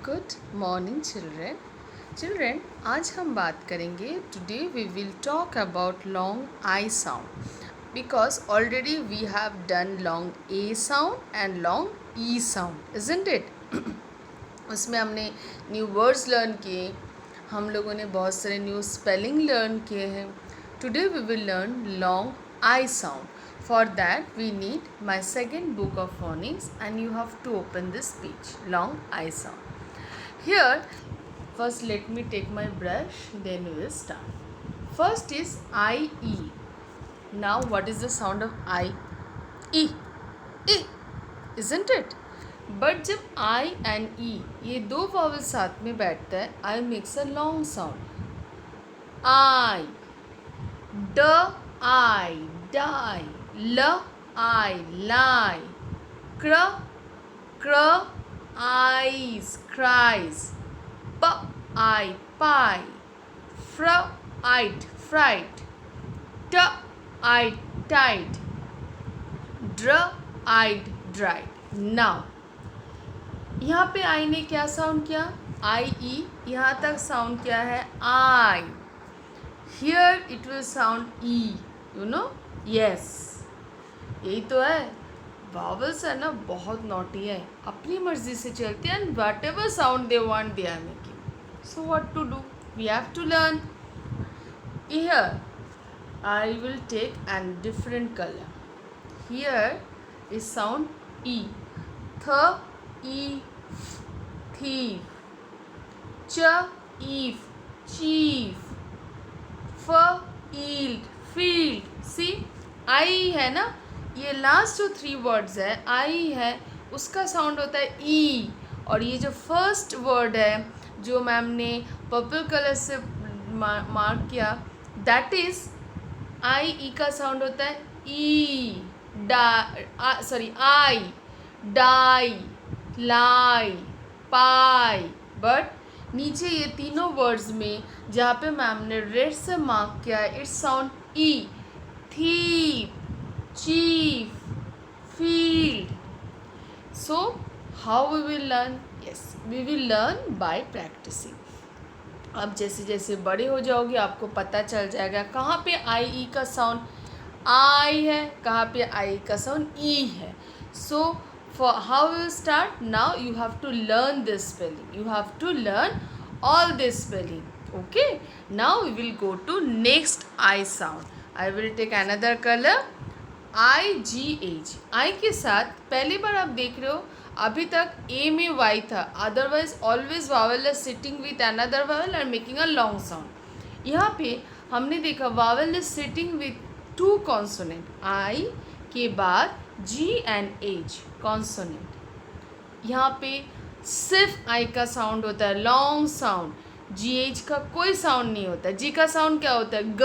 Good morning children. Children, आज हम बात करेंगे, today we will talk about long I sound because already we have done long A sound and long E sound, isn't it? उसमें हमने new words learn किए, हम लोगों ने बहुत सारे न्यू स्पेलिंग लर्न किए हैं. Today we will learn long I sound. For that we need my second book of phonics and you have to open this page, long I sound. Here, first let me take my brush, then we will start. First is I-E. Now what is the sound of I? E. E. Isn't it? But जब I and E ये दो vowel साथ में बैठता है, I makes a long sound. I. D. I. Die. L. I. Lie. Cr. Cr. Eyes. Cries. P. I. Pie. Fr. I'd. Fright. T. I. Tied. Dr. I'd. Dried. Now यहाँ पे आई ने क्या साउंड किया? आई E. यहाँ तक sound क्या है? आई. Here it will sound E. You know? Yes. यही तो है. Vowels है ना, बहुत नॉटी है, अपनी मर्जी से चलते हैं and whatever sound they want they are making. So what to do? We have to learn. Here I will take a different color. Here is sound E. Th, E, thief. Ch, eve, chief. F, yield, field. See, आई है ना, ये last जो 3 words है आई है, उसका sound होता है ई. और ये जो फर्स्ट वर्ड है जो मैम ने पर्पल कलर से मार्क किया, दैट इज आई. ई का साउंड होता है ई. Sorry, I. Die, lie, pie. But नीचे ये तीनों वर्ड्स में जहाँ पे मैम ने रेड से मार्क किया है, it's sound E. thief, chief, field. So how we will learn? Yes, we will learn by practicing. अब जैसे जैसे बड़े हो जाओगे आपको पता चल जाएगा कहाँ पे आई ई का साउंड आई है, कहाँ पे आई का साउंड ई है. So for how we will start? Now you have to learn this spelling. You have to learn all this spelling. Okay? Now we will go to next I sound. I will take another color. I-G-H. I के साथ पहली बार आप देख रहे हो, अभी तक A में Y था, otherwise always vowel is sitting with another vowel and making a long sound. यहाँ पे हमने देखा vowel is sitting with 2 consonant. I के बाद G एंड H कॉन्सोनेंट. यहाँ पे सिर्फ I का साउंड होता है लॉन्ग साउंड. GH का कोई साउंड नहीं होता. G का साउंड क्या होता है? ग.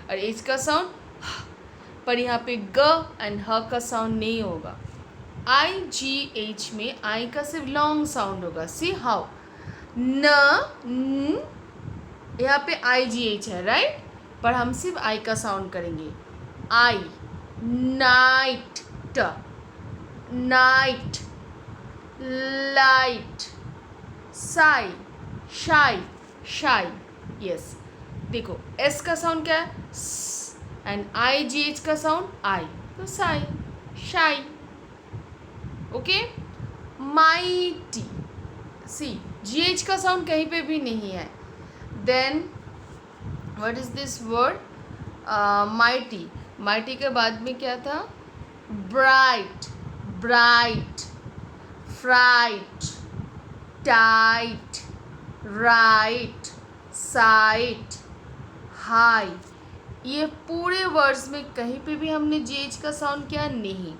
और H का साउंड ह. पर यहाँ पे ग एंड ह का साउंड नहीं होगा. I-G-H में I का सिर्फ लॉन्ग साउंड होगा. See how. न, यहाँ पे I-G-H है, राइट? पर हम सिर्फ I का साउंड करेंगे. I. नाइट. ट. Night. Light. Sigh. Shy. Shy. Yes. देखो एस का साउंड क्या है? एंड आई जी एच का साउंड आई, तो sigh, shy. Okay. Mighty. See, G H का साउंड कहीं पे भी नहीं है. Then what is this word? Mighty. Mighty के बाद में क्या था? Bright. Bright. Fright. Tight. Right. Sight. High. ये पूरे वर्ड्स में कहीं पे भी हमने जी एच का साउंड किया नहीं.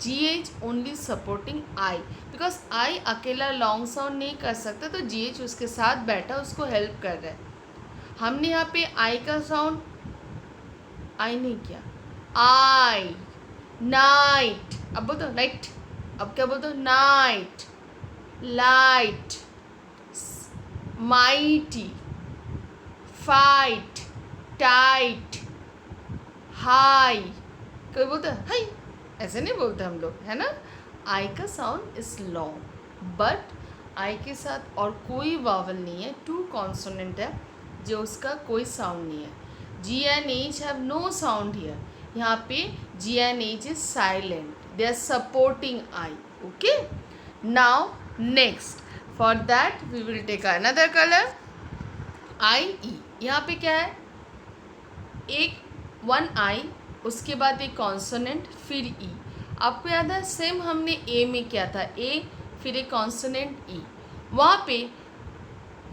जी H only supporting I, because I अकेला लॉन्ग साउंड नहीं कर सकता, तो जी एच उसके साथ बैठा उसको हेल्प कर रहा है. हमने यहाँ पे आई का साउंड आई नहीं किया. आई. नाइट. अब बोल दो लाइट. अब क्या बोल दो? Night. Light. Mighty. Fight. Tight. High. कोई बोलता है हाई, ऐसे नहीं बोलते हम लोग, है ना. आई का sound is long, but I के साथ और कोई वावल नहीं है, टू कॉन्सोनेंट है जो उसका कोई साउंड नहीं है. G and H have no sound here. यहाँ पे G and H is silent, they are supporting I. Okay, now next for that we will take another colour I E. यहाँ पे क्या है, एक वन आई, उसके बाद एक कॉन्सोनेंट, फिर ई. आपको याद है सेम हमने ए में किया था, ए फिर एक कॉन्सोनेंट ई. वहाँ पे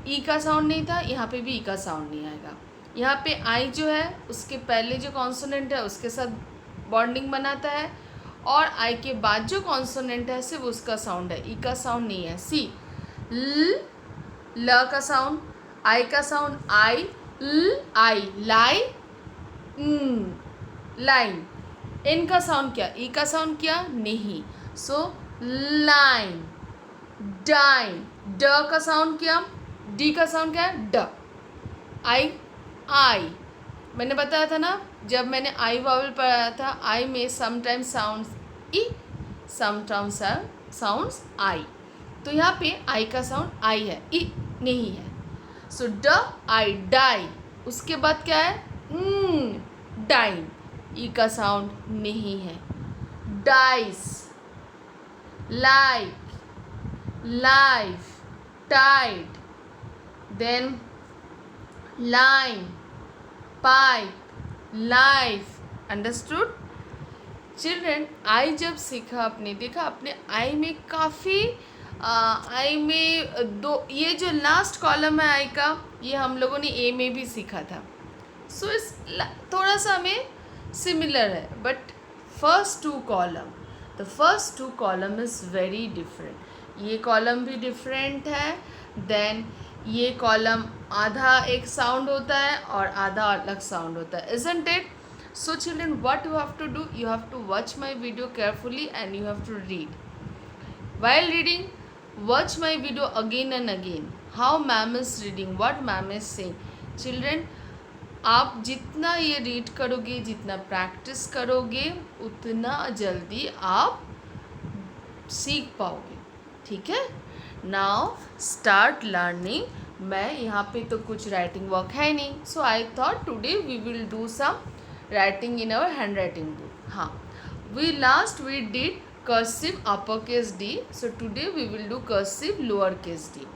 ई का साउंड नहीं था, यहाँ पे भी ई का साउंड नहीं आएगा. यहाँ पे आई जो है उसके पहले जो कॉन्सोनेंट है उसके साथ बॉन्डिंग बनाता है, और आई के बाद जो कॉन्सोनेंट है सिर्फ उसका साउंड है, ई का साउंड नहीं है. सी ल का साउंड, आई का साउंड आई, ल आई, लाई, लाइन. इन का साउंड क्या, ई का साउंड क्या, नहीं. So line, dine. ड का साउंड क्या, डी का साउंड क्या है, ड. आई आई, मैंने बताया था ना जब मैंने आई वावल पढ़ाया था, आई में समटाइम्स साउंड्स ई, समटाइम्स साउंड्स आई. तो यहाँ पे आई का साउंड आई है, ई नहीं है. सो ड आई, डाई. उसके बाद क्या है, डाइन, ई का साउंड नहीं है. Dice, like, life, tide, then line, pipe, life. Understood children? I जब सीखा आपने, देखा आपने आई में काफ़ी आई में दो, ये जो लास्ट कॉलम है आई का, ये हम लोगों ने ए में भी सीखा था. सो इस थोड़ा सा हमें सिमिलर है, but first two column, the first two column is very different. ये कॉलम भी डिफरेंट है, देन ये कॉलम आधा एक साउंड होता है और आधा अलग साउंड होता है. Isn't it? So children, what you have to do, you have to watch my video carefully and you have to read. While reading, watch my video again and again. How ma'am is reading, what ma'am is saying. Children, आप जितना ये read करोगे, जितना practice करोगे, उतना जल्दी आप सीख पाओगे. ठीक है? Now start learning. मैं यहाँ पे तो कुछ राइटिंग वर्क है नहीं, so I thought today we will do some writing in our handwriting book. हाँ, we did cursive uppercase D, so today we will do cursive lowercase d.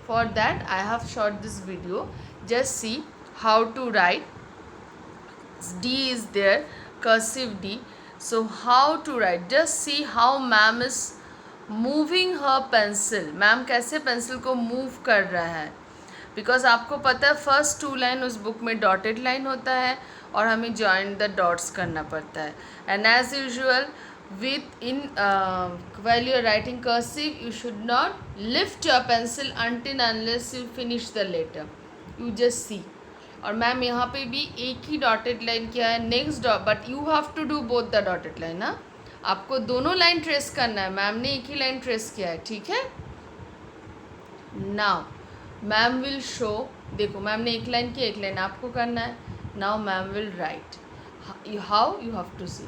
For that I have shot this video. Just see how to write. D is there, cursive D. So how to write, just see how ma'am is moving her pencil. Ma'am कैसे pencil को move कर रहा है, because आपको पता है first to line उस book में डॉटेड लाइन होता है और हमें जॉइन द डॉट्स करना पड़ता है. And as usual with in while you are writing cursive, you should not lift your pencil until unless you finish the letter. You just see. और ma'am यहाँ पे भी एक ही डॉटेड लाइन किया है, next dot, but you have to do both the dotted line. ना, आपको दोनों लाइन ट्रेस करना है, मैम ने एक ही लाइन ट्रेस किया है. ठीक है? नाउ मैम विल शो, देखो मैम ने एक लाइन की, एक लाइन आपको करना है. Now ma'am will write how you have to see.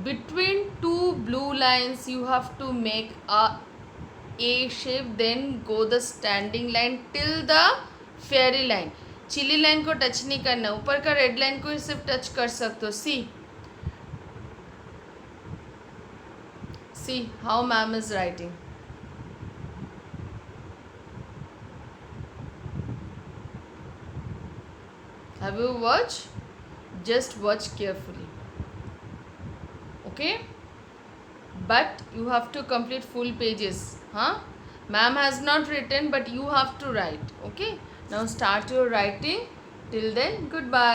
Between two blue lines you have to make a A shape, then go the standing line till the fairy line. चिली line को touch नहीं करना, ऊपर का red line को ही सिर्फ touch कर सकते हो. See how ma'am is writing. Have you watched? Just watch carefully. Okay? But you have to complete full pages. Huh? Ma'am has not written, but you have to write. Okay? Now start your writing. Till then, goodbye.